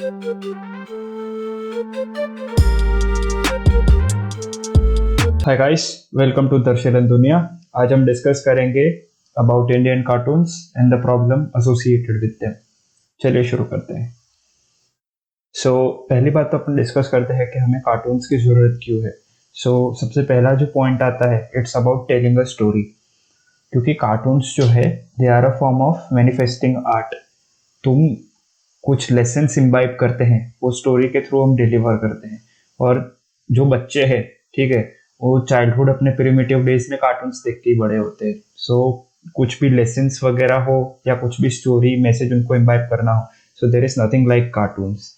Hi guys, welcome to दर्शन दुनिया। आज हम डिस्कस करेंगे about Indian cartoons and the problem associated with them. चलिए शुरू करते हैं। पहली बात तो अपन डिस्कस करते हैं कि हमें कार्टून्स की ज़रूरत क्यों है। सबसे पहला जो पॉइंट आता है, it's about telling a story. क्योंकि कार्टून्स जो है, they are a form of manifesting art. तुम कुछ लेसन्स इम्बाइब करते हैं, वो स्टोरी के थ्रू हम डिलीवर करते हैं। और जो बच्चे हैं, ठीक है, वो चाइल्डहुड अपने प्रिमिटिव डेज में कार्टून्स देख के ही बड़े होते हैं। कुछ भी लेसन्स वगैरह हो या कुछ भी स्टोरी मैसेज उनको इम्बाइब करना हो, so there is nothing like cartoons.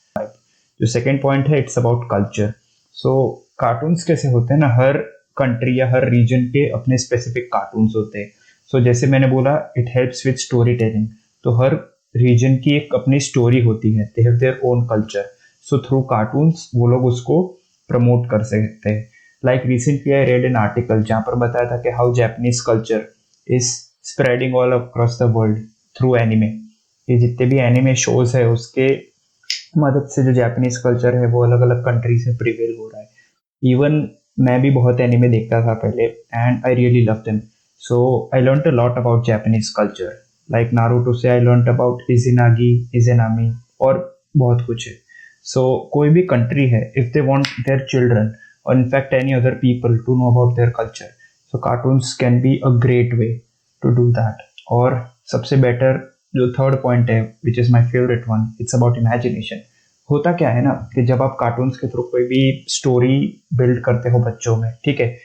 जो सेकेंड पॉइंट है, इट्स अबाउट कल्चर। कार्टून्स कैसे होते हैं ना, हर कंट्री या हर रीजन के अपने स्पेसिफिक कार्टून्स होते हैं। जैसे मैंने बोला, it helps with story telling. तो हर रीजन की एक अपनी स्टोरी होती है, they have their own culture. Through cartoons वो लोग उसको प्रमोट कर सकते हैं। Like recently I read an article जहाँ पर बताया था कि how Japanese culture is spreading all across the world through anime. ये जितने भी एनिमे शोज है, उसके मदद से जो जापानीज कल्चर है वो अलग अलग कंट्री से प्रिवेल हो रहा है। इवन मैं भी बहुत एनिमे देखता था पहले, and I really love them. I learn a lot about Japanese culture. Like Naruto से आई लर्न अबाउट इज़ेनागी, इज़ेनामी और बहुत कुछ है। कोई भी कंट्री है, if they want their children और in fact any other people to know about their culture, cartoons can be a great way to do that. और सबसे बेटर जो थर्ड पॉइंट है, which is my favourite one, it's about imagination. होता क्या है ना कि जब आप कार्टून्स के थ्रू कोई भी स्टोरी बिल्ड करते हो बच्चों में, ठीक है,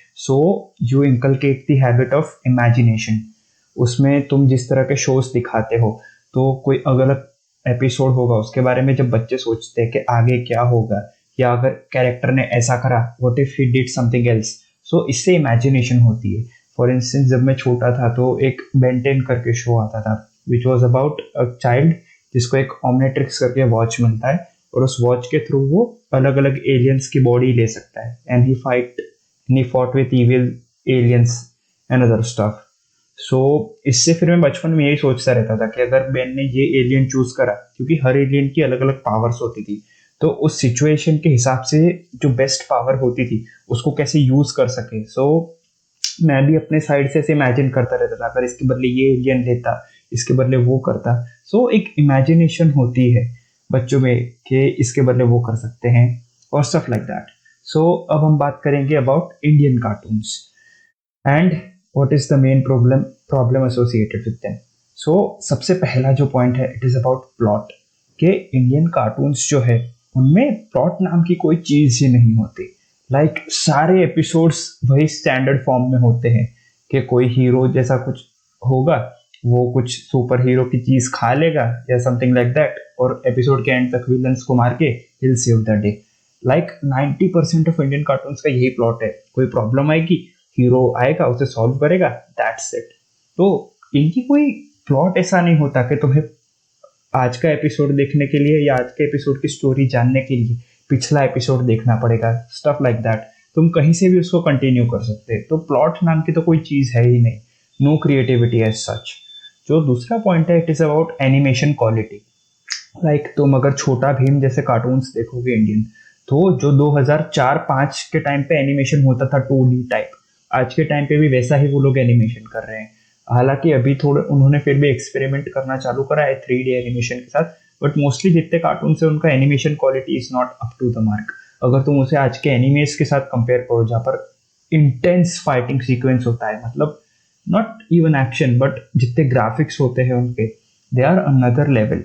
you inculcate the habit of imagination. उसमें तुम जिस तरह के शोज दिखाते हो, तो कोई अलग एपिसोड होगा, उसके बारे में जब बच्चे सोचते हैं कि आगे क्या होगा, या अगर कैरेक्टर ने ऐसा करा, what if he did something else, इससे इमेजिनेशन होती है। फॉर इंस्टेंस, जब मैं छोटा था तो एक बेंटेन करके शो आता था, which was about a child जिसको एक ऑमनेट्रिक्स करके वॉच मिलता है, और उस वॉच के थ्रू वो अलग अलग एलियंस की बॉडी ले सकता है, and he fought with evil aliens and other stuff. इससे फिर मैं बचपन में यही सोचता रहता था कि अगर बेन ने ये एलियन चूज करा, क्योंकि हर एलियन की अलग अलग पावर्स होती थी, तो उस सिचुएशन के हिसाब से जो बेस्ट पावर होती थी उसको कैसे यूज कर सके। मैं भी अपने साइड से ऐसे इमेजिन करता रहता था, अगर इसके बदले ये एलियन लेता, इसके बदले वो करता। एक इमेजिनेशन होती है बच्चों में कि इसके बदले वो कर सकते हैं और स्टफ लाइक दैट। अब हम बात करेंगे about Indian cartoons and what is the main problem associated with them. सबसे पहला जो पॉइंट है, इट इज अबाउट प्लॉट। के इंडियन कार्टून्स जो है, उनमें प्लॉट नाम की कोई चीज ही नहीं होती। सारे एपिसोड्स वही स्टैंडर्ड फॉर्म में होते हैं कि कोई हीरो जैसा कुछ होगा, वो कुछ सुपर हीरो की चीज खा लेगा या समथिंग लाइक दैट, और एपिसोड के एंड तक विलन्स को मार के he'll save the day. 90% of Indian cartoons का यही प्लॉट है। कोई प्रॉब्लम आएगी, हीरो आएगा, उसे सॉल्व करेगा, दैट्स इट। तो इनकी कोई प्लॉट ऐसा नहीं होता कि तुम्हें आज का एपिसोड देखने के लिए या आज के एपिसोड की स्टोरी जानने के लिए पिछला एपिसोड देखना पड़ेगा, स्टफ लाइक दैट। तुम कहीं से भी उसको कंटिन्यू कर सकते हैं। तो प्लॉट नाम की तो कोई चीज है ही नहीं, नो क्रिएटिविटी एज सच। जो दूसरा पॉइंट है, it is about animation quality. तुम अगर छोटा भीम जैसे कार्टून्स देखोगे इंडियन, तो जो 2004-5 के टाइम पे एनिमेशन होता था 2D टाइप, आज के टाइम पे भी वैसा ही वो लोग एनिमेशन कर रहे हैं। हालांकि अभी थोड़े उन्होंने फिर भी एक्सपेरिमेंट करना चालू करा है 3D एनिमेशन के साथ, बट मोस्टली जितने कार्टून से उनका animation quality is not up to the mark. अगर तुम उसे आज के एनिमेस के साथ कंपेयर करो, जहाँ पर इंटेंस फाइटिंग सीक्वेंस होता है, मतलब नॉट इवन एक्शन, बट जितने ग्राफिक्स होते हैं उनके, दे आर अनदर लेवल।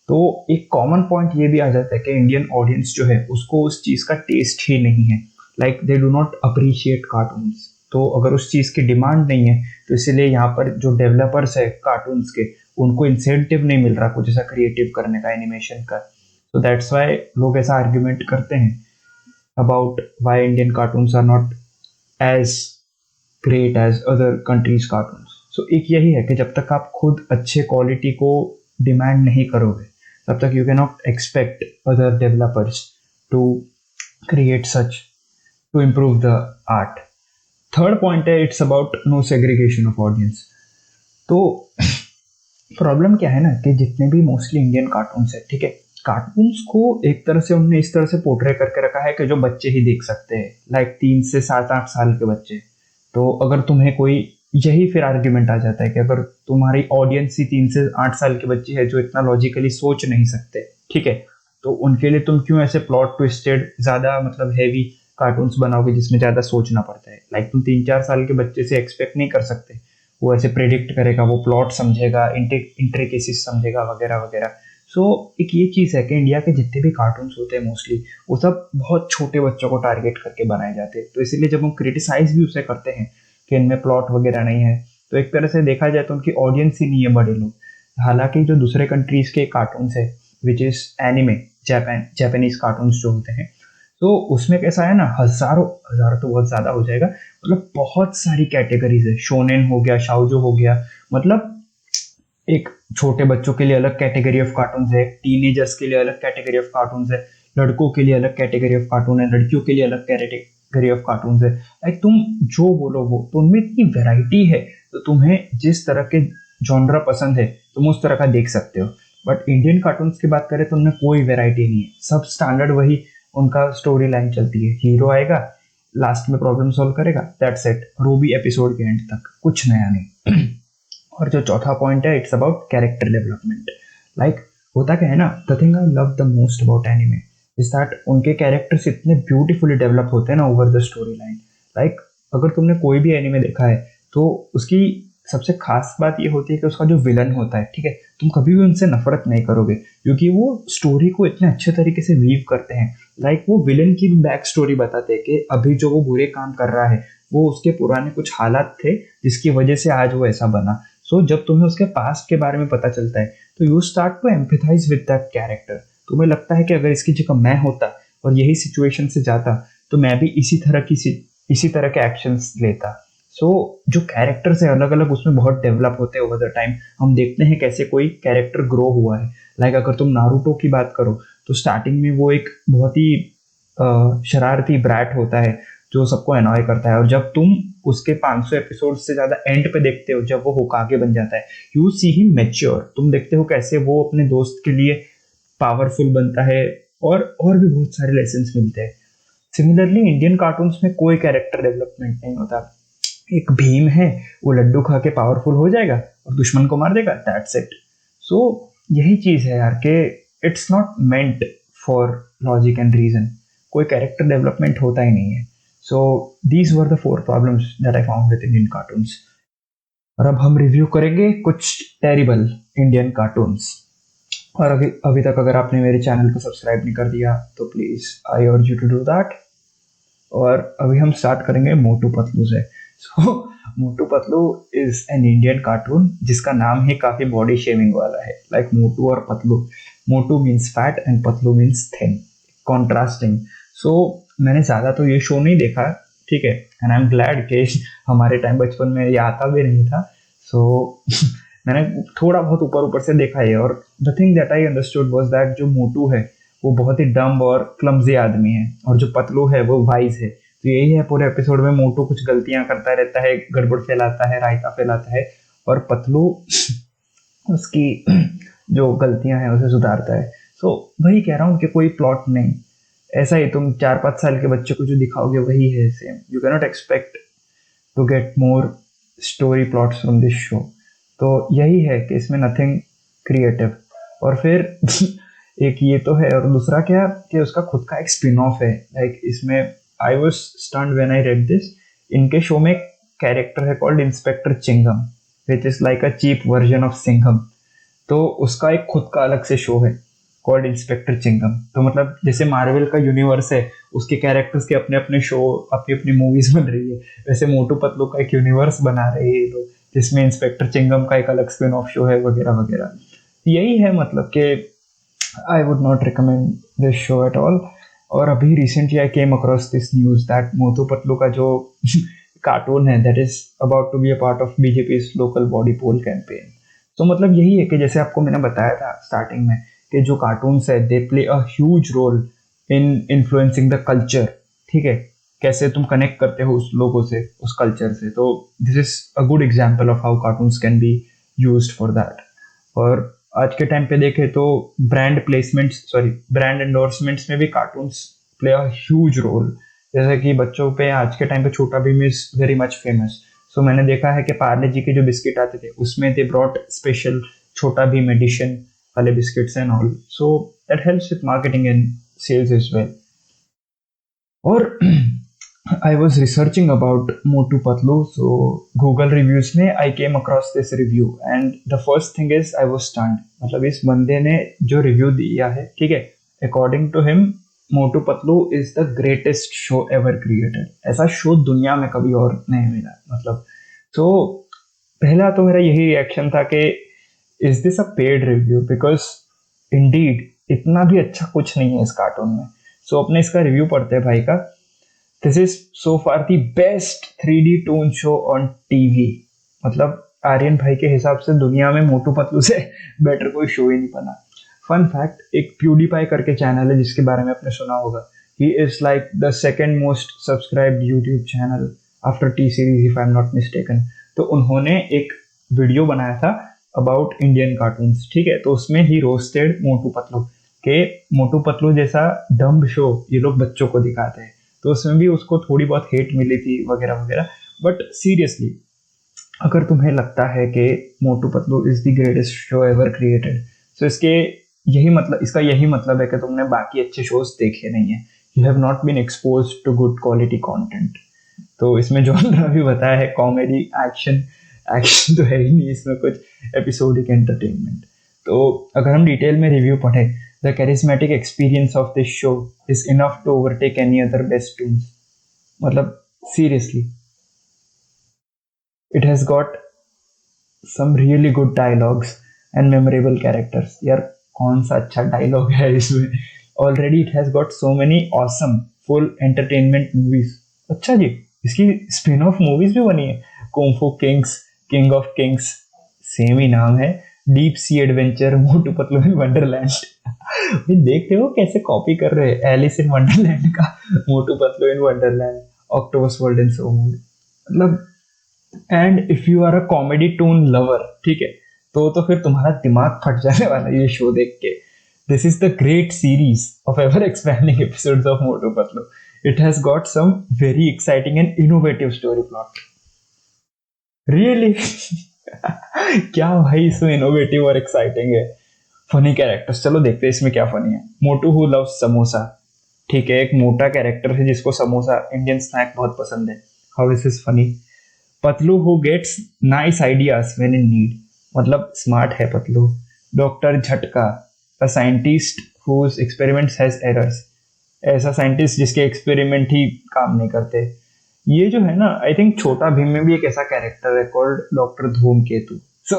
तो एक कॉमन पॉइंट ये भी आ जाता है कि इंडियन ऑडियंस जो है, उसको उस चीज़ का टेस्ट ही नहीं है। They do not appreciate cartoons. तो अगर उस चीज़ की डिमांड नहीं है, तो इसीलिए यहाँ पर जो डेवलपर्स है कार्टून्स के, उनको इंसेंटिव नहीं मिल रहा कुछ ऐसा क्रिएटिव करने का, एनिमेशन का। तो दैट्स वाई लोग ऐसा आर्ग्यूमेंट करते हैं about why Indian cartoons are not as great as other countries cartoons. एक यही है कि जब तक आप खुद अच्छे क्वालिटी को डिमांड नहीं करोगे, तब तक you can not expect other developers to create such to improve the art. Third point है, it's about no segregation of audience. तो प्रॉब्लम क्या है ना कि जितने भी मोस्टली इंडियन कार्टून्स है, ठीक है, कार्टून्स को एक तरह से उन्होंने इस तरह से पोर्ट्रे करके रखा है कि जो बच्चे ही देख सकते हैं, लाइक 3 से 7-8 साल के बच्चे। तो अगर तुम्हें कोई, यही फिर आर्ग्यूमेंट आ जाता है कि अगर तुम्हारी ऑडियंस ही 3 से 8 साल के बच्चे है जो इतना लॉजिकली सोच नहीं सकते, ठीक है, तो उनके लिए तुम क्यों ऐसे प्लॉट ट्विस्टेड ज्यादा मतलब हैवी कार्टून्स बनाओगे जिसमें ज्यादा सोचना पड़ता है। लाइक तुम 3-4 साल के बच्चे से एक्सपेक्ट नहीं कर सकते वो ऐसे प्रेडिक्ट करेगा, वो प्लॉट समझेगा, इंट्रिकेसीज समझेगा वगैरह वगैरह। सो एक ये चीज़ है कि इंडिया के जितने भी कार्टून्स होते हैं मोस्टली वो सब बहुत छोटे बच्चों को टारगेट करके बनाए जाते हैं। तो इसीलिए जब हम क्रिटिसाइज भी उसे करते हैं कि इनमें प्लॉट वगैरह नहीं है, तो एक तरह से देखा जाए तो उनकी ऑडियंस ही नहीं है बड़े लोग। हालांकि जो दूसरे कंट्रीज के कार्टून्स है which is anime, Japanese cartoons जो होते हैं, तो उसमें कैसा है ना, हजारों हजारों तो बहुत ज्यादा हो जाएगा, मतलब बहुत सारी कैटेगरीज है। शोनेन हो गया, शाओजो हो गया, मतलब एक छोटे बच्चों के लिए अलग कैटेगरी ऑफ कार्टून्स है, टीनेजर्स के लिए अलग कैटेगरी ऑफ कार्टून्स है, लड़कों के लिए अलग कैटेगरी ऑफ कार्टून है, लड़कियों के लिए अलग कैटेगरी ऑफ कार्टून्स है। लाइक तुम जो बोलो वो, तो उनमें इतनी वैरायटी है, तो तुम्हें जिस तरह के जॉनरा पसंद है तुम उस तरह का देख सकते हो। बट इंडियन कार्टून्स की बात करें तो उनमें कोई वैरायटी नहीं है, सब स्टैंडर्ड वही उनका स्टोरी लाइन चलती है। हीरो आएगा, लास्ट में प्रॉब्लम सॉल्व करेगा, दैट्स इट, और वो भी एपिसोड के एंड तक, कुछ नया नहीं। और जो चौथा पॉइंट है, it's about character development. Like होता क्या है ना, the thing I love the most about anime is that उनके कैरेक्टर्स इतने ब्यूटीफुली डेवलप होते हैं ना over the story line. Like अगर तुमने कोई भी एनिमे देखा है तो उसकी सबसे खास बात ये होती है कि उसका जो विलन होता है, ठीक है, तुम कभी भी उनसे नफरत नहीं करोगे क्योंकि वो स्टोरी को इतने अच्छे तरीके से वीव करते हैं। लाइक वो विलन की बैक स्टोरी बताते हैं कि अभी जो वो बुरे काम कर रहा है वो उसके पुराने कुछ हालात थे जिसकी वजह से आज वो ऐसा बना। सो जब तुम्हें उसके पास्ट के बारे में पता चलता है तो you start to empathise with that character. तुम्हें लगता है कि अगर इसकी जगह मैं होता और यही सिचुएशन से जाता तो मैं भी इसी तरह के एक्शंस लेता। सो जो कैरेक्टर्स है अलग अलग उसमें बहुत डेवलप होते हैं ओवर द टाइम। हम देखते हैं कैसे कोई कैरेक्टर ग्रो हुआ है। लाइक अगर तुम नारुतो की बात करो तो स्टार्टिंग में वो एक बहुत ही शरारती ब्रैट होता है जो सबको एनॉय करता है, और जब तुम उसके 500 एपिसोड से ज्यादा एंड पे देखते हो जब वो होकागे बन जाता है, यू सी ही मैच्योर। तुम देखते हो कैसे वो अपने दोस्त के लिए पावरफुल बनता है, और भी बहुत सारे लेसन्स मिलते हैं। सिमिलरली इंडियन कार्टून्स में कोई कैरेक्टर डेवलपमेंट नहीं होता। एक भीम है, वो लड्डू खा के पावरफुल हो जाएगा और दुश्मन को मार देगा, दैट्स इट। सो यही चीज है यार कि it's not meant for logic and reason, कोई कैरेक्टर डेवलपमेंट होता ही नहीं है। So these were the 4 problems that I found with Indian cartoons. और अब हम रिव्यू करेंगे कुछ टेरिबल इंडियन कार्टून्स। और अभी तक अगर आपने मेरे चैनल को सब्सक्राइब नहीं कर दिया तो please I urge you to do that. और अभी हम स्टार्ट करेंगे मोटू पतलू से। So Motu Patlu is an Indian cartoon जिसका नाम ही काफी बॉडी शेमिंग वाला है। लाइक मोटू और Patlu, Motu means fat and Patlu means thin, contrasting. So मैंने ज्यादा तो ये शो नहीं देखा, ठीक है, एंड आई एम ग्लैड कि हमारे टाइम बचपन में ये आता भी नहीं था। सो मैंने थोड़ा बहुत ऊपर ऊपर से देखा है, और the thing that I understood was that जो मोटू है वो बहुत ही डम्ब और क्लमजी आदमी है, और जो पतलू है वो वाइज है। तो यही है पूरे एपिसोड में, मोटू कुछ गलतियां करता रहता है, गड़बड़ फैलाता है, रायता फैलाता है, और पतलू उसकी जो गलतियां हैं उसे सुधारता है। सो वही कह रहा हूँ कि कोई प्लॉट नहीं, ऐसा ही तुम 4-5 साल के बच्चे को जो दिखाओगे वही है same. You can not expect to get more story plots from this show. तो यही है कि इसमें नथिंग क्रिएटिव। और फिर एक ये तो है, और दूसरा क्या कि उसका खुद का एक स्पिन ऑफ है। लाइक इसमें I was stunned when I read this, इनके शो में कैरेक्टर है called inspector Chingam which is like a cheap version of Singham. तो उसका एक खुद का अलग से शो है कॉल्ड इंस्पेक्टर चिंगम। तो मतलब जैसे मार्वल का यूनिवर्स है, उसके कैरेक्टर्स के अपने अपने शो, अपनी अपनी मूवीज बन रही है, वैसे मोटू पतलू का एक यूनिवर्स बना रहे हैं लोग जिसमें इंस्पेक्टर चिंगम का एक अलग स्पिन ऑफ शो है वगैरह वगैरह। यही है मतलब कि I would not recommend this show at all. और अभी recently I came across this news that Motu Patlu का जो कार्टून है that is about to be a part of BJP local body poll campaign. तो मतलब यही है कि जैसे आपको मैंने बताया था स्टार्टिंग में कि जो कार्टून्स है they play a huge role in influencing the culture, ठीक है, कैसे तुम कनेक्ट करते हो उस लोगों से, उस कल्चर से। तो this is a good example of how cartoons can be used for that. और आज के टाइम पे देखें तो ब्रांड एंडोर्समेंट्स में भी cartoons play a huge role. जैसे कि बच्चों पे आज के टाइम पे Chhota Bheem is very much famous. So मैंने देखा है कि पार्ले जी के जो बिस्किट आते थे उसमें दे brought special Chhota Bheem edition वाले biscuits and all, so that helps with marketing and sales as well. और I was researching about Motu Patlu, so Google reviews में I came across this review and the first thing is I was stunned। मतलब इस बंदे ने जो review दिया है, ठीक है, according to him Motu Patlu is the greatest show ever created. ऐसा शो दुनिया में कभी और नहीं मिला। मतलब तो पहला तो मेरा यही रिएक्शन था कि is this a paid review, because Indeed इतना भी अच्छा कुछ नहीं है इस कार्टून में। सो अपने इसका रिव्यू पढ़ते हैं भाई का। This is so far the best 3D toon show on TV. मतलब आर्यन भाई के हिसाब से दुनिया में मोटू पतलू से बेटर कोई शो ही नहीं बना। फन फैक्ट, एक प्यूडीपाई करके चैनल है जिसके बारे में आपने सुना होगा। He is like the second most subscribed YouTube channel after T series if I am not mistaken. तो उन्होंने एक वीडियो बनाया था अबाउट इंडियन कार्टून्स, ठीक है। तो उसमें ही रोस्टेड मोटू पतलू के मोटू पतलू जैसा डम्ब शो ये लोग बच्चों को दिखाते हैं। तो उसमें भी उसको थोड़ी बहुत हेट मिली थी वगैरह वगैरह। बट सीरियसली अगर तुम्हें लगता है कि Motu Patlu is the greatest show ever created, तो इसका यही मतलब है कि तुमने बाकी अच्छे शोज देखे नहीं है। You have not been expose to good quality content. तो इसमें जॉनर भी बताया है कॉमेडी एक्शन। एक्शन तो है ही नहीं इसमें, कुछ एपिसोडिक एंटरटेनमेंट। तो अगर हम डिटेल में रिव्यू पढ़ें, the charismatic experience of this show is enough to overtake any other best tunes। मतलब seriously it has got some really good dialogues and memorable characters। यार कौन सा अच्छा डायलॉग है इसमें। Already it has got so many awesome full entertainment movies। अच्छा जी, इसकी spin off movies भी बनी है। Kung fu kings, king of kings, same ही नाम है। Deep sea adventure, Motu Patlu in wonderland. देख रहे हो कैसे कॉपी कर रहे हैं एलिस इन वंडरलैंड का Motu Patlu in wonderland, octopus world and so more. मतलब and if you are a comedy toon lover, ठीक है, तो फिर तुम्हारा दिमाग फट जाने वाला है ये शो देख के। This is the great series of ever expanding episodes of Motu Patlu. It has got some very exciting and innovative story plot. Really क्या भाई इसमें इनोवेटिव और एक्साइटिंग है। फनी कैरेक्टर्स, चलो देखते हैं इसमें क्या फनी है। मोटू हु लव्स समोसा, ठीक है, एक मोटा कैरेक्टर है जिसको समोसा इंडियन स्नैक बहुत पसंद है। How is this funny. Patlu who gets nice ideas when in need, मतलब स्मार्ट है Patlu. Doctor Jhatka, a scientist whose experiments has errors, ऐसा साइंटिस्ट जिसके एक्सपेरिमेंट ही काम नहीं करते। ये जो है ना, आई थिंक छोटा भीम में भी एक ऐसा कैरेक्टर है कॉल्ड डॉक्टर धूमकेतु। सो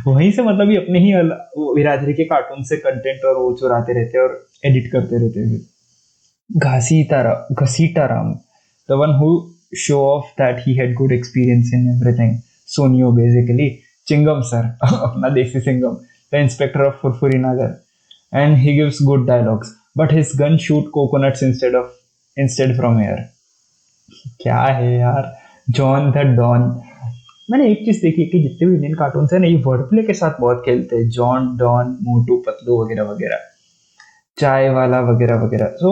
वहीं से मतलब ये अपने ही बिरादरी के कार्टून से कंटेंट और वो चुराते रहते हैं और एडिट करते रहते हैं। Ghasita Ram, the one who show off that he had good experience in everything. सोनियो बेसिकली। चिंगम सर अपना देसी Singham, the inspector of Furfuri Nagar, and he gives good dialogues but his gun shoot coconuts instead from air. क्या है यार। John the don, मैंने एक चीज देखी कि जितने भी इंडियन कार्टून है ना, ये वर्ड प्ले के साथ बहुत खेलते हैं। जॉन, डॉन, मोटू पतलू वगैरह वगैरह, चाय वाला वगैरह वगैरह। सो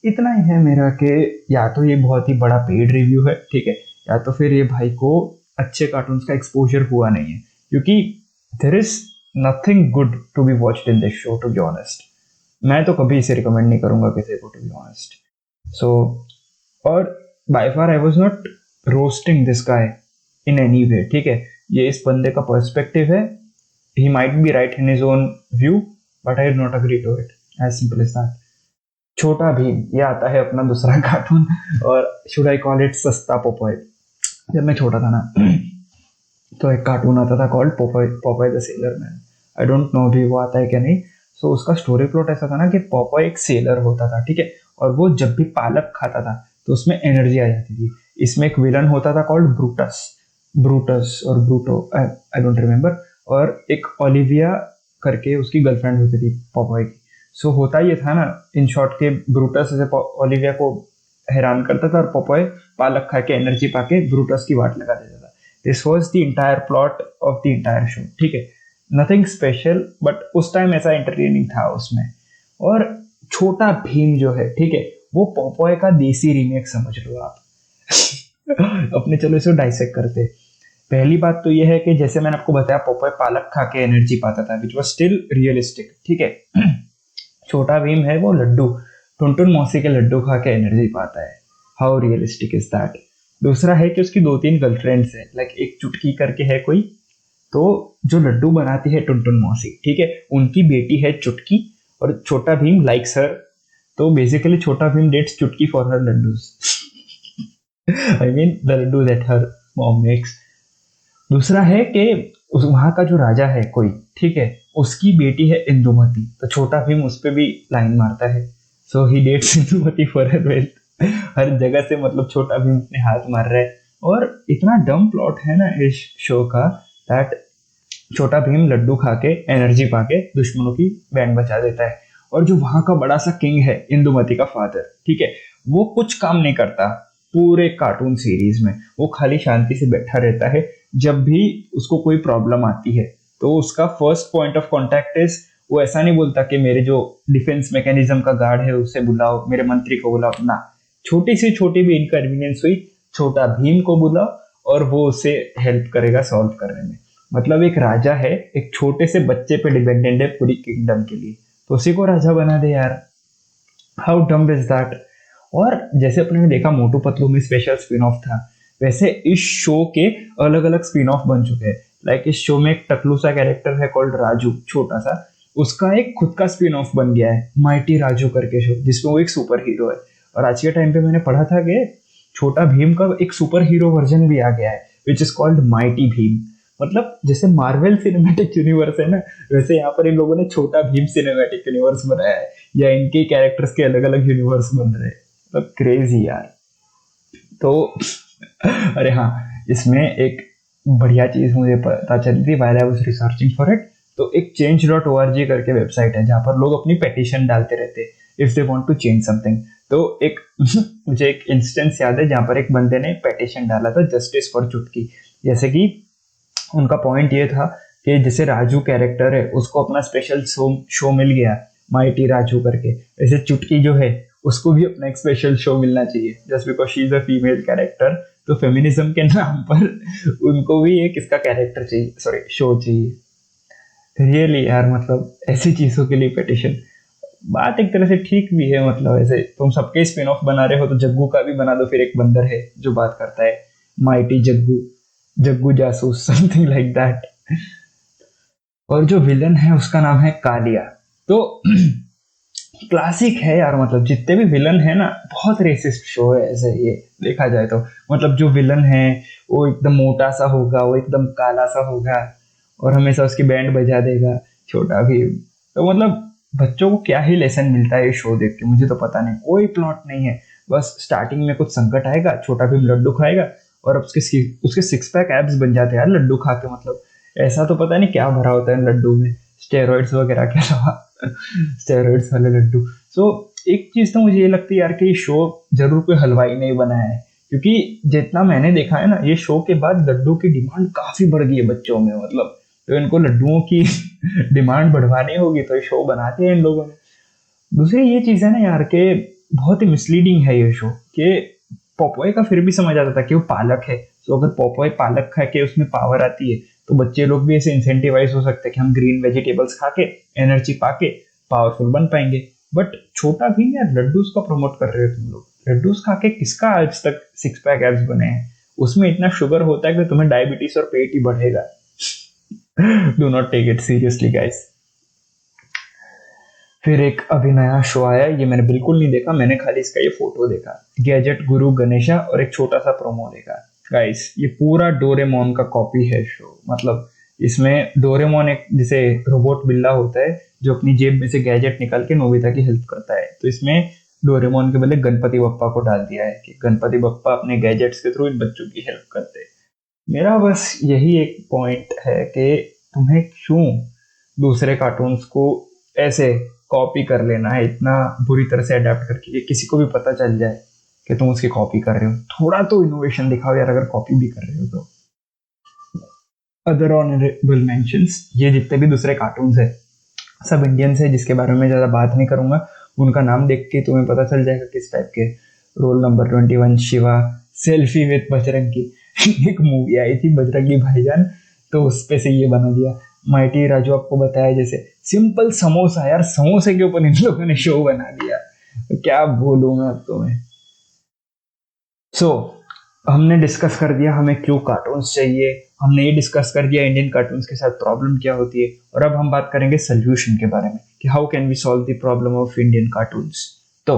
इतना ही है मेरा कि या तो ये बहुत ही बड़ा पेड रिव्यू है, ठीक है, या तो फिर ये भाई को अच्छे कार्टून का एक्सपोजर हुआ नहीं है, क्योंकि there is nothing good to be watched in this show, to be honest. मैं तो कभी इसे रिकमेंड नहीं करूंगा किसी को, टू बी ऑनेस्ट। सो और by far I was not roasting this guy in any way, ठीक है। ये इस बंदे का पर्सपेक्टिव है, he might be right in his own view, but I did not agree to it, as simple as that. Chhota Bheem, ये आता है अपना दूसरा कार्टून, और शुड आई कॉल इट सस्ता पोपॉय। जब मैं छोटा था ना तो एक कार्टून आता था called Popeye the sailor man. I don't know अभी वो आता है क्या नहीं। सो उसका स्टोरी प्लॉट ऐसा था ना कि पोपॉय एक सेलर होता था, ठीक है, और वो जब भी पालक खाता था तो उसमें एनर्जी आ जाती थी। इसमें एक विलन होता था कॉल्ड ब्रूटस और ब्रूटो, आई डोंट रिमेम्बर, और एक ओलिविया करके उसकी गर्लफ्रेंड होती थी पॉपॉय की। सो होता ये था ना, इन शॉर्ट के ब्रूटस से ओलिविया को हैरान करता था और पॉपॉय पालक खा के एनर्जी पाके ब्रूटस की वाट लगा देता था। This was the entire plot of the entire show, ठीक है। नथिंग स्पेशल, बट उस टाइम ऐसा एंटरटेनिंग था उसमें। और छोटा भीम जो है, ठीक है, वो पोपोय का देसी रीमेक समझ लो आप। अपने चलो इसे डाइसेक्ट करते हैं। पहली बात तो यह है कि जैसे मैंने आपको बताया पोपोय पालक खा के एनर्जी पाता था, विच वॉज स्टिल रियलिस्टिक, ठीक है। छोटा भीम है वो लड्डू, टुनटुन मौसी के लड्डू खा के एनर्जी पाता है। How realistic is that. दूसरा है कि उसकी 2-3 गर्लफ्रेंड्स है, लाइक एक चुटकी करके है कोई, तो जो लड्डू बनाती है टुनटुन मौसी, ठीक है, उनकी बेटी है चुटकी, और छोटा भीम लाइक्स हर। तो basically Chhota Bheem dates Chutki for her laddoos. I mean the laddoo that her mom makes. दूसरा है कि उस वहां का जो राजा है कोई, ठीक है, उसकी बेटी है इंदुमती, तो छोटा भीम उस पर भी लाइन मारता है, so he dates Indumati for her wealth. हर जगह से मतलब छोटा भीम अपने हाथ मार रहा है। और इतना डम प्लॉट है ना इस शो का, दैट छोटा भीम लड्डू खा के एनर्जी पाके दुश्मनों की बैंड बचा देता है। और जो वहां का बड़ा सा किंग है इंदुमती का फादर, ठीक है, वो कुछ काम नहीं करता पूरे कार्टून सीरीज में, वो खाली शांति से बैठा रहता है। जब भी उसको कोई प्रॉब्लम आती है तो उसका first point of contact is, वो ऐसा नहीं बोलता कि मेरे जो डिफेंस मैकेनिज्म का गार्ड है उसे बुलाओ, मेरे मंत्री को बुलाओ ना, छोटी से छोटी भी इनकन्वीनियंस हुई छोटा भीम को बुलाओ और वो उसे हेल्प करेगा सॉल्व करने में। मतलब एक राजा है, एक छोटे से बच्चे पे डिपेंडेंट है पूरी किंगडम के लिए, तो उसी को राजा बना दे यार। हाउ डम इज दैट। और जैसे अपने ने देखा मोटू पतलू में स्पेशल स्पिन ऑफ था, वैसे इस शो के अलग अलग स्पिन ऑफ बन चुके हैं। लाइक इस शो में एक टकलू सा कैरेक्टर है कॉल्ड राजू, छोटा सा, उसका एक खुद का स्पिन ऑफ बन गया है माइटी राजू करके शो, जिसमें वो एक सुपर हीरो है। और आज के टाइम पे मैंने पढ़ा था कि छोटा भीम का एक सुपर हीरो वर्जन भी आ गया है, which is called mighty Bhim. मतलब जैसे मार्वल सिनेमैटिक यूनिवर्स है ना, वैसे यहाँ पर इन लोगों ने छोटा भीम सिनेमैटिक यूनिवर्स बनाया है, या इनके कैरेक्टर्स के अलग अलग यूनिवर्स बन रहे हैं। मतलब क्रेजी यार। तो अरे हाँ, इसमें एक बढ़िया चीज मुझे पता चली थी while I was researching for it. तो एक change.org करके वेबसाइट है जहाँ पर लोग अपनी पेटिशन डालते रहते हैं if they want to change something. तो एक मुझे एक इंस्टेंस याद है जहाँ पर एक बंदे ने पेटिशन डाला था जस्टिस फॉर चुटकी। जैसे कि उनका पॉइंट ये था कि जैसे राजू कैरेक्टर है उसको अपना स्पेशल शो मिल गया माइटी राजू करके, वैसे चुटकी जो है उसको भी अपना एक स्पेशल शो मिलना चाहिए just because she is a female character. तो फेमिनिज्म के नाम पर उनको भी एक इसका कैरेक्टर चाहिए, सॉरी शो चाहिए। रियली यार, मतलब ऐसी चीजों के लिए पिटिशन, बात एक तरह से ठीक भी है। मतलब ऐसे तुम सबके स्पिन ऑफ बना रहे हो तो जग्गू का भी बना दो, फिर एक बंदर है जो बात करता है माइटी जग्गू, जग्गू जासूस, समथिंग लाइक दैट। और जो विलन है उसका नाम है कालिया। तो क्लासिक है यार, मतलब जितने भी विलन है ना, बहुत रेसिस्ट शो है ऐसे ये देखा जाए तो। मतलब जो विलन है वो एकदम मोटा सा होगा, वो एकदम काला सा होगा और हमेशा उसकी बैंड बजा देगा छोटा भी। तो मतलब बच्चों को क्या ही लेसन मिलता है ये शो देख के, मुझे तो पता नहीं, कोई प्लॉट नहीं है। बस स्टार्टिंग में कुछ संकट आएगा, छोटा भीम लड्डू खाएगा और उसके 6 पैक एब्स बन जाते हैं यार लड्डू खा के। मतलब ऐसा तो पता नहीं क्या भरा होता है लड्डू में, स्टेरॉइड्स वगैरह के अलावा, स्टेरॉइड्स वाले लड्डू। सो एक चीज तो मुझे ये लगती है यार कि ये शो जरूर कोई हलवाई नहीं बनाया है, क्योंकि जितना मैंने देखा है ना, ये शो के बाद लड्डू की डिमांड काफी बढ़ गई है बच्चों में। मतलब तो इनको लड्डुओं की डिमांड बढ़वानी होगी तो ये शो बनाते हैं इन लोगों ने। दूसरी ये चीज है ना यार कि बहुत ही मिसलीडिंग है ये शो, कि पोपोय का फिर भी समझ आता था कि वो पालक है, तो अगर पोपोय पालक खा के उसमें पावर आती है तो बच्चे लोग भी ऐसे इंसेंटिवाइज हो सकते हैं कि हम ग्रीन वेजिटेबल्स खा के एनर्जी पाके पावरफुल बन पाएंगे। बट छोटा भी यार लड्डूस का प्रमोट कर रहे हो तुम लोग, लड्डूस खा के किसका आज तक 6 पैक एब्स बने हैं? उसमें इतना शुगर होता है कि तुम्हें डायबिटीज और पेट ही बढ़ेगा। Do not take it seriously guys. फिर एक अभी नया शो आया, ये मैंने बिल्कुल नहीं देखा, मैंने खाली इसका ये फोटो देखा, गैजेट गुरु गणेशा, और एक छोटा सा प्रोमो देखा। गाइस ये पूरा डोरेमोन का कॉपी है शो। मतलब इसमें डोरेमोन एक जैसे रोबोट बिल्ला होता है जो अपनी जेब में से गैजेट निकाल के नोबिता की हेल्प करता है, तो इसमें डोरेमोन के बदले गणपति बप्पा को डाल दिया है कि गणपति बप्पा अपने गैजेट्स के थ्रू इन बच्चों की हेल्प करते हैं। मेरा बस यही एक पॉइंट है कि तुम्हें क्यों दूसरे कार्टून्स को ऐसे कॉपी कर लेना है इतना बुरी तरह से अडेप्ट करके, कि किसी को भी पता चल जाए कि तुम उसकी कॉपी कर रहे हो। थोड़ा तो इनोवेशन दिखाओ यार, अगर कॉपी भी कर रहे हो तो। अदर ऑनरेबल मेंशंस, ये जितने भी दूसरे कार्टून्स है सब इंडियंस है, जिसके बारे में ज़्यादा बात नहीं करूंगा। उनका नाम देख के तुम्हें पता चल जाएगा किस टाइप के। Roll number 21, Shiva, selfie with Bajrangi एक मूवी आई थी बजरंगी भाईजान, तो उस पे से ये बना दिया। माइटी राजू आपको बताया जैसे सिंपल समोसा, यार समोसे के ऊपर इन लोगों ने शो बना दिया, तो क्या बोलूं मैं अब तुम्हें। सो हमने डिस्कस कर दिया हमें क्यों कार्टून्स चाहिए, हमने ये डिस्कस कर दिया इंडियन कार्टून्स के साथ प्रॉब्लम क्या होती है, और अब हम बात करेंगे सोल्यूशन के बारे में कि how can we solve the problem of Indian cartoons. तो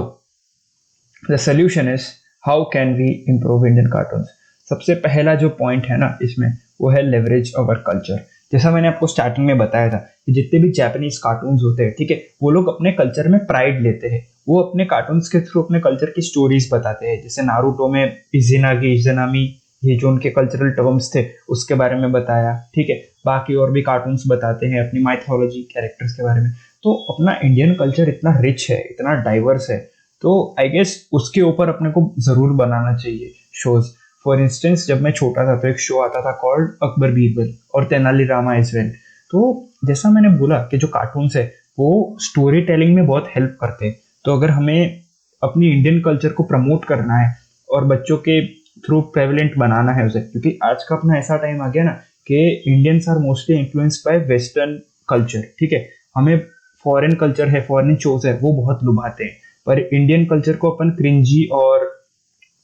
the solution is how can we improve Indian cartoons. सबसे पहला जो पॉइंट है ना इसमें, वो है लेवरेज अवर कल्चर। जैसा मैंने आपको स्टार्टिंग में बताया था कि जितने भी जापानीज कार्टून्स होते हैं, ठीक है, वो लोग अपने कल्चर में प्राइड लेते हैं। वो अपने कार्टून्स के थ्रू अपने कल्चर की स्टोरीज बताते हैं। जैसे नारुतो में इज़िनागी इज़नामी, ये जो उनके कल्चरल टर्म्स थे उसके बारे में बताया, ठीक है। बाकी और भी कार्टून्स बताते हैं अपनी माइथोलॉजी कैरेक्टर्स के बारे में। तो अपना इंडियन कल्चर इतना रिच है, इतना डाइवर्स है, तो आई गेस उसके ऊपर अपने को जरूर बनाना चाहिए शोज। फॉर इंस्टेंस जब मैं छोटा था तो एक शो आता था कॉल्ड अकबर बीरबल और तेनालीरामा एज वेल। तो जैसा मैंने बोला कि जो कार्टून्स है वो स्टोरी टेलिंग में बहुत हेल्प करते हैं। तो अगर हमें अपनी इंडियन कल्चर को प्रमोट करना है और बच्चों के थ्रू प्रेवलेंट बनाना है उसे, क्योंकि आज का अपना ऐसा टाइम आ गया ना कि Indians are mostly influenced by western culture, ठीक है। हमें फॉरेन कल्चर है, फॉरेन शोज है, वो बहुत लुभाते हैं, पर इंडियन कल्चर को अपन क्रिंजी और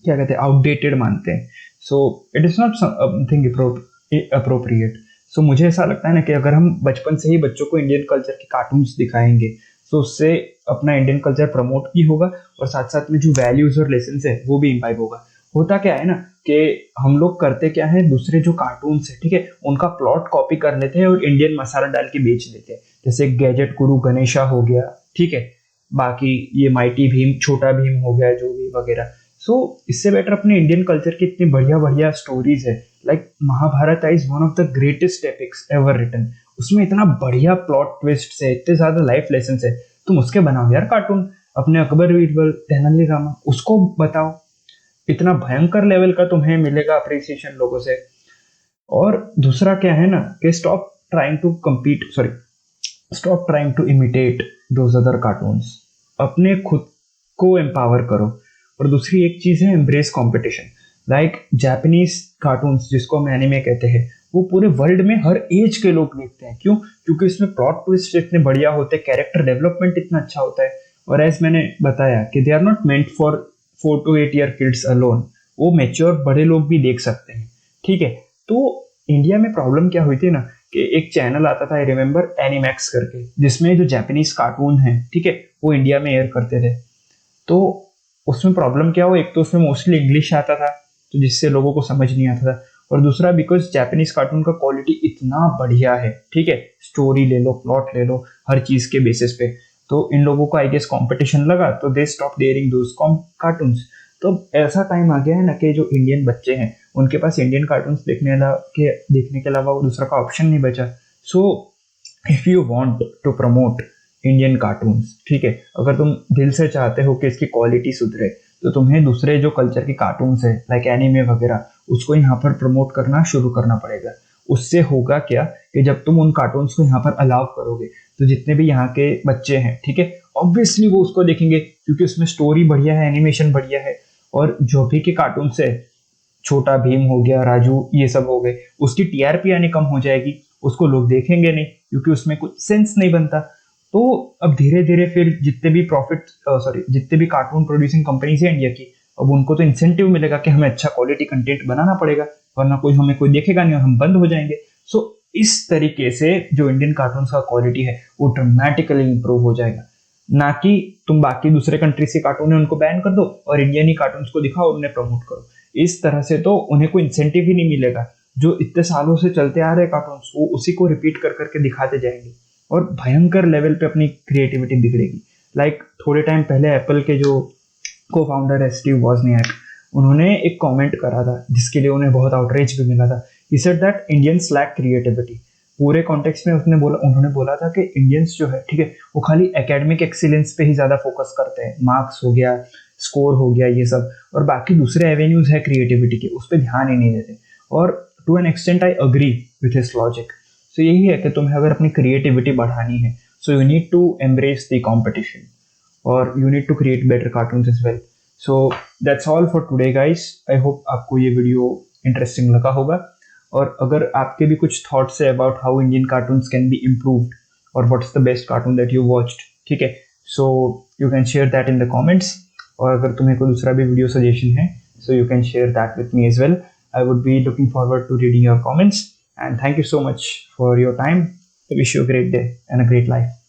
क्या कहते हैं आउटडेटेड मानते हैं। So it is not something appropriate. So मुझे ऐसा लगता है ना कि अगर हम बचपन से ही बच्चों को इंडियन कल्चर के कार्टून्स दिखाएंगे तो उससे अपना इंडियन कल्चर प्रमोट भी होगा और साथ साथ में जो वैल्यूज और लेसन है वो भी इम्बाइब होगा। होता क्या है ना कि हम लोग करते क्या है, दूसरे जो कार्टून्स है, ठीक है, उनका प्लॉट कॉपी कर लेते हैं और इंडियन मसाला डाल के बेच देते हैं। जैसे गैजेट गुरु गणेशा हो गया, ठीक है, बाकी ये माइटी भीम, छोटा भीम हो गया, जो भी वगैरह। सो इससे बेटर अपने इंडियन कल्चर की इतनी बढ़िया बढ़िया स्टोरीज है। Like Mahabharata is one of the greatest epics ever written. उसमें इतना बढ़िया प्लॉट ट्विस्ट है, इतने ज्यादा लाइफ लेसन है, तुम उसके बनाओ यार कार्टून। अपने अकबर बीरबल, तेनालीरामा, उसको बताओ। इतना भयंकर लेवल का तुम्हें मिलेगा अप्रिसिएशन लोगों से। और दूसरा क्या है ना कि stop trying to imitate those other cartoons. अपने खुद को एम्पावर करो। और दूसरी एक चीज है embrace competition. Like Japanese cartoons जिसको हम एनिमे कहते हैं, वो पूरे वर्ल्ड में हर एज के लोग देखते हैं। क्यों? क्योंकि इसमें प्लॉट ट्विस्ट इतने बढ़िया होते हैं, कैरेक्टर डेवलपमेंट इतना अच्छा होता है। और एज मैंने बताया कि they are not meant for 4 to 8 year kids alone, वो मेच्योर बड़े लोग भी देख सकते हैं, ठीक है। तो इंडिया में प्रॉब्लम क्या हुई थी ना कि एक चैनल आता था, आई रिमेम्बर, एनिमैक्स करके, जिसमें जो जापानीज कार्टून है, ठीक है, वो इंडिया में एयर करते थे। तो उसमें प्रॉब्लम क्या हो, एक तो उसमें मोस्टली इंग्लिश आता था तो जिससे लोगों को समझ नहीं आता था, और दूसरा बिकॉज जापानीज कार्टून का क्वालिटी इतना बढ़िया है, ठीक है, स्टोरी ले लो, प्लॉट ले लो, हर चीज के बेसिस पे, तो इन लोगों को आई गेस कंपटीशन लगा, तो they stop airing those cartoons. तो ऐसा टाइम आ गया है ना कि जो इंडियन बच्चे हैं उनके पास इंडियन कार्टून्स देखने के अलावा वो दूसरा का ऑप्शन नहीं बचा। So if you want to promote Indian cartoons, ठीक है, अगर तुम दिल से चाहते हो कि इसकी क्वालिटी सुधरे, तो तुम्हें दूसरे जो कल्चर की कार्टून्स है लाइक एनीमे वगैरह, उसको यहाँ पर प्रमोट करना शुरू करना पड़ेगा। उससे होगा क्या कि जब तुम उन कार्टून्स को यहाँ पर अलाउ करोगे तो जितने भी यहाँ के बच्चे हैं, ठीक है, ऑब्वियसली वो उसको देखेंगे क्योंकि उसमें स्टोरी बढ़िया है, एनिमेशन बढ़िया है। और जो भी के कार्टून्स है, छोटा भीम हो गया, राजू, ये सब हो गए, उसकी टीआरपी आनी कम हो जाएगी, उसको लोग देखेंगे नहीं क्योंकि उसमें कुछ सेंस नहीं बनता। तो अब धीरे धीरे फिर जितने भी कार्टून प्रोड्यूसिंग कंपनीज है इंडिया की, अब उनको तो इंसेंटिव मिलेगा कि हमें अच्छा क्वालिटी कंटेंट बनाना पड़ेगा, वरना कोई देखेगा नहीं और हम बंद हो जाएंगे। सो इस तरीके से जो इंडियन कार्टून का क्वालिटी है वो ड्रामेटिकली इंप्रूव हो जाएगा। ना कि तुम बाकी दूसरे कंट्री से कार्टून है उनको बैन कर दो और इंडियन ही कार्टून को दिखाओ और उन्हें प्रमोट करो। इस तरह से तो उन्हें कोई इंसेंटिव ही नहीं मिलेगा। जो इतने सालों से चलते आ रहे कार्टून, वो उसी को रिपीट कर करके दिखाते जाएंगे और भयंकर लेवल पे अपनी क्रिएटिविटी बिगड़ेगी। लाइक थोड़े टाइम पहले एप्पल के जो को फाउंडर है स्टीव वॉजनियाक, उन्होंने एक कमेंट करा था जिसके लिए उन्हें बहुत आउटरीच भी मिला था। He said that Indians lack creativity. पूरे कॉन्टेक्स्ट में उन्होंने बोला था कि इंडियंस जो है, ठीक है, वो खाली एकेडमिक एक्सीलेंस पे ही ज्यादा फोकस करते हैं, मार्क्स हो गया, स्कोर हो गया, ये सब, और बाकी दूसरे एवेन्यूज है क्रिएटिविटी के, उस पर ध्यान ही नहीं देते। और to an extent I agree with his logic. So यही है कि तुम्हें अगर अपनी क्रिएटिविटी बढ़ानी है, so you need to embrace the competition और you need to create better cartoons as well. So that's all for today guys. I hope आपको ये वीडियो इंटरेस्टिंग लगा होगा, और अगर आपके भी कुछ थॉट्स है about how Indian cartoons can be improved और what's the best cartoon that you watched, ठीक है, so you can share that in the comments. और अगर तुम्हें कोई दूसरा भी वीडियो सजेशन है, so you can share that with me as well. I would be looking forward to reading your comments, and thank you so much for your time. I wish you a great day and a great life.